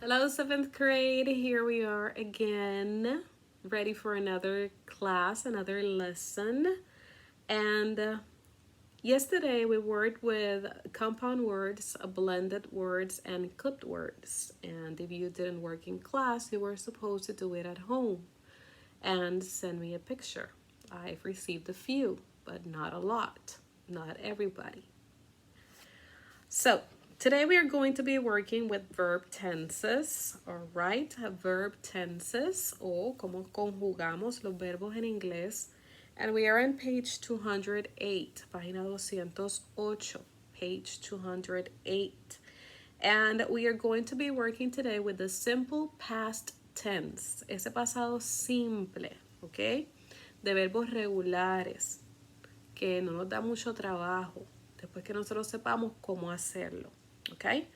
Hello, 7th grade. Here we are again, ready for another class, another lesson. And yesterday we worked with compound words, blended words, and clipped words. And if you didn't work in class, you were supposed to do it at home and send me a picture. I've received a few, but not a lot, not everybody. So, today we are going to be working with verb tenses, alright? Verb tenses, o como conjugamos los verbos en inglés. And we are on page 208, página 208, page 208. And we are going to be working today with the simple past tense, ese pasado simple, ¿ok? De verbos regulares, que no nos da mucho trabajo, después que nosotros sepamos cómo hacerlo, okay?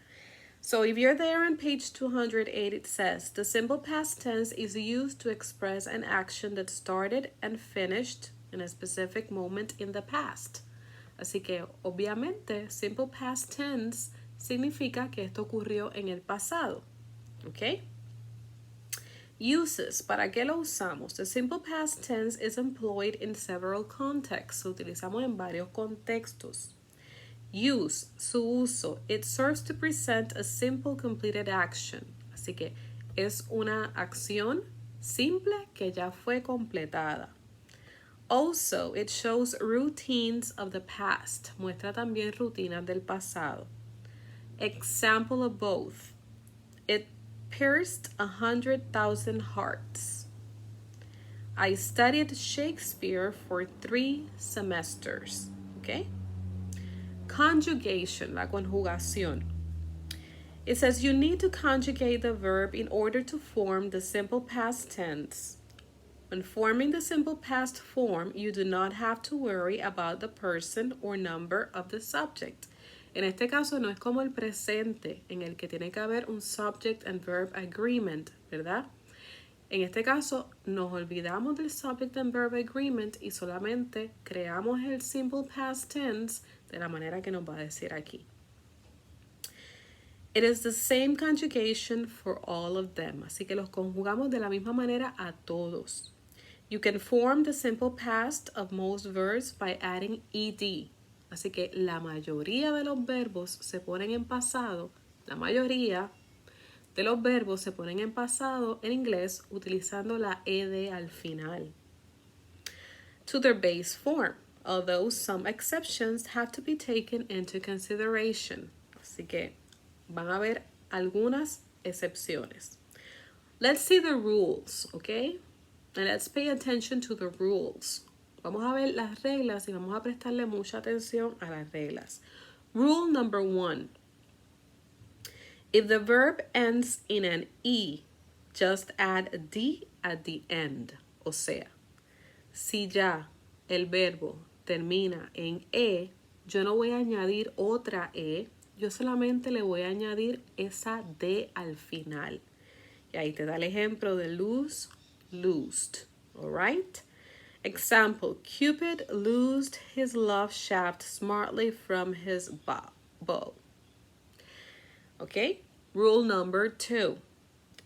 So if you're there on page 208, it says, the simple past tense is used to express an action that started and finished in a specific moment in the past. Así que, obviamente, simple past tense significa que esto ocurrió en el pasado, okay? Uses, ¿para qué lo usamos? The simple past tense is employed in several contexts. Lo utilizamos en varios contextos. Use, su uso. It serves to present a simple completed action. Así que es una acción simple que ya fue completada. Also, it shows routines of the past. Muestra también rutinas del pasado. Example of both. It pierced 100,000 hearts. I studied Shakespeare for 3 semesters. Okay? Conjugation, la conjugación. It says you need to conjugate the verb in order to form the simple past tense. When forming the simple past form, you do not have to worry about the person or number of the subject. En este caso no es como el presente, en el que tiene que haber un subject and verb agreement, ¿verdad? En este caso nos olvidamos del subject and verb agreement y solamente creamos el simple past tense de la manera que nos va a decir aquí. It is the same conjugation for all of them. Así que los conjugamos de la misma manera a todos. You can form the simple past of most verbs by adding ed. Así que la mayoría de los verbos se ponen en pasado. La mayoría de los verbos se ponen en pasado en inglés utilizando la ed al final. To their base form, although some exceptions have to be taken into consideration. Así que van a haber algunas excepciones. Let's see the rules, okay? And let's pay attention to the rules. Vamos a ver las reglas y vamos a prestarle mucha atención a las reglas. Rule number 1. If the verb ends in an E, just add a D at the end. O sea, si ya el verbo termina en E, yo no voy a añadir otra E, yo solamente le voy a añadir esa D al final. Y ahí te da el ejemplo de lose, loosed. Alright? Example, Cupid loosed his love shaft smartly from his bow. Okay? Rule number 2.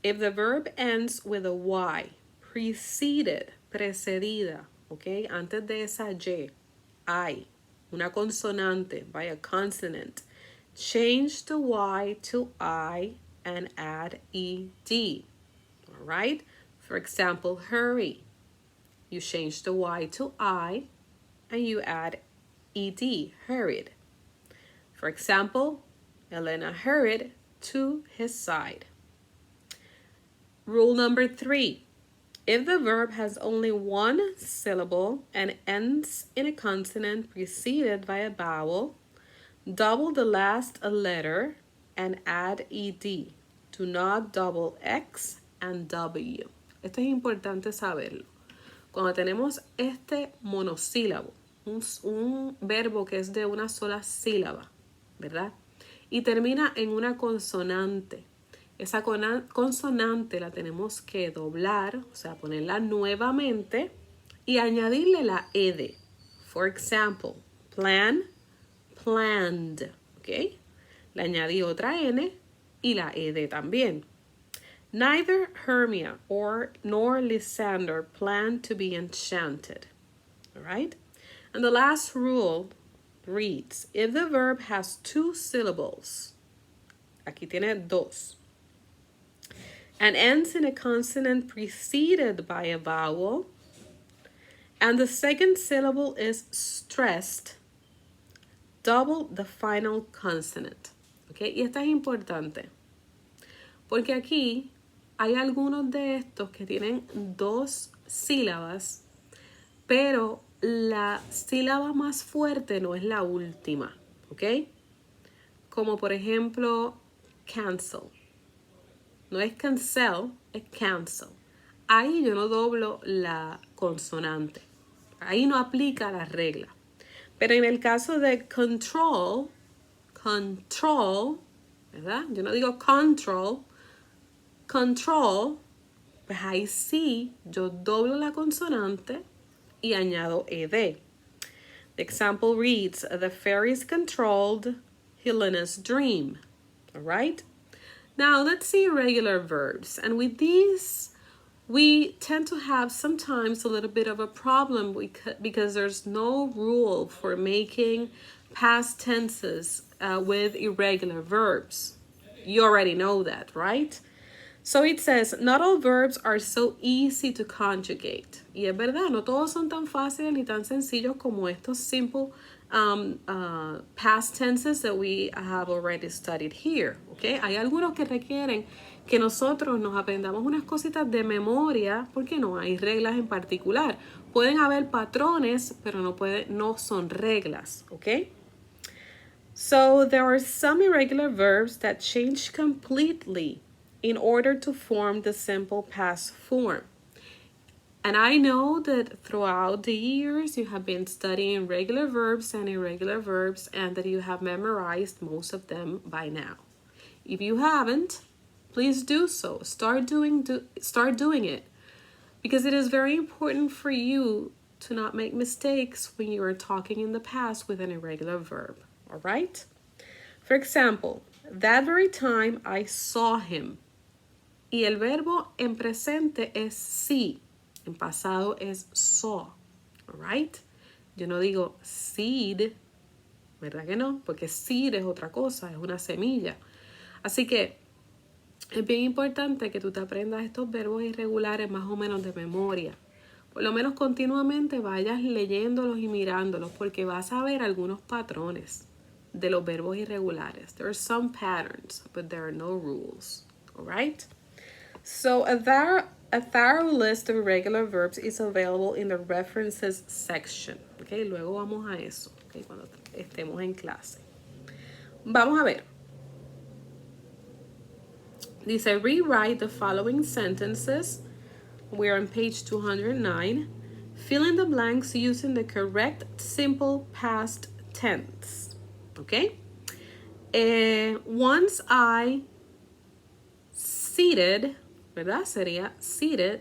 If the verb ends with a Y, preceded, precedida, okay? Antes de esa Y, I, una consonante by a consonant, change the Y to I and add ed. All right? For example, hurry. You change the Y to I and you add ed, hurried. For example, Elena hurried to his side. Rule number 3. If the verb has only one syllable and ends in a consonant preceded by a vowel, double the last letter and add ed. Do not double X and W. Esto es importante saberlo. Cuando tenemos este monosílabo, un verbo que es de una sola sílaba, ¿verdad? Y termina en una consonante. Esa consonante la tenemos que doblar, o sea, ponerla nuevamente y añadirle la ed. For example, plan, planned, ¿ok? Le añadí otra N y la ed también. Neither Hermia nor Lysander planned to be enchanted. All right? And the last rule reads, if the verb has two syllables, aquí tiene dos, and ends in a consonant preceded by a vowel, and the second syllable is stressed, double the final consonant. ¿Okay? Y esta es importante, porque aquí hay algunos de estos que tienen dos sílabas, pero la sílaba más fuerte no es la última, ¿ok? Como por ejemplo, cancel. No es cancel, es cancel. Ahí yo no doblo la consonante. Ahí no aplica la regla. Pero en el caso de control, ¿verdad? Yo no digo control, pues ahí sí yo doblo la consonante y añado ed. The example reads, the fairies controlled Helena's dream. All right? Now let's see irregular verbs. And with these, we tend to have sometimes a little bit of a problem because there's no rule for making past tenses with irregular verbs. You already know that, right? So it says, not all verbs are so easy to conjugate. Y es verdad, no todos son tan fáciles ni tan sencillos como estos simple past tenses that we have already studied here. Okay? Hay algunos que requieren que nosotros nos aprendamos unas cositas de memoria porque no hay reglas en particular. Pueden haber patrones, pero no son reglas. Okay? So there are some irregular verbs that change completely in order to form the simple past form. And I know that throughout the years you have been studying regular verbs and irregular verbs and that you have memorized most of them by now. If you haven't, please do so. Start doing it, because it is very important for you to not make mistakes when you are talking in the past with an irregular verb. All right? For example, that very time I saw him. Y el verbo en presente es see. En pasado es saw. All right? Yo no digo seed, ¿verdad que no? Porque seed es otra cosa, es una semilla. Así que es bien importante que tú te aprendas estos verbos irregulares más o menos de memoria. Por lo menos continuamente vayas leyéndolos y mirándolos porque vas a ver algunos patrones de los verbos irregulares. There are some patterns, but there are no rules. All right? So a thorough list of irregular verbs is available in the references section. Okay, luego vamos a eso, okay, cuando estemos en clase. Vamos a ver. Dice, rewrite the following sentences. We're on page 209. Fill in the blanks using the correct simple past tense. Okay? Once I seated, ¿verdad? Sería seated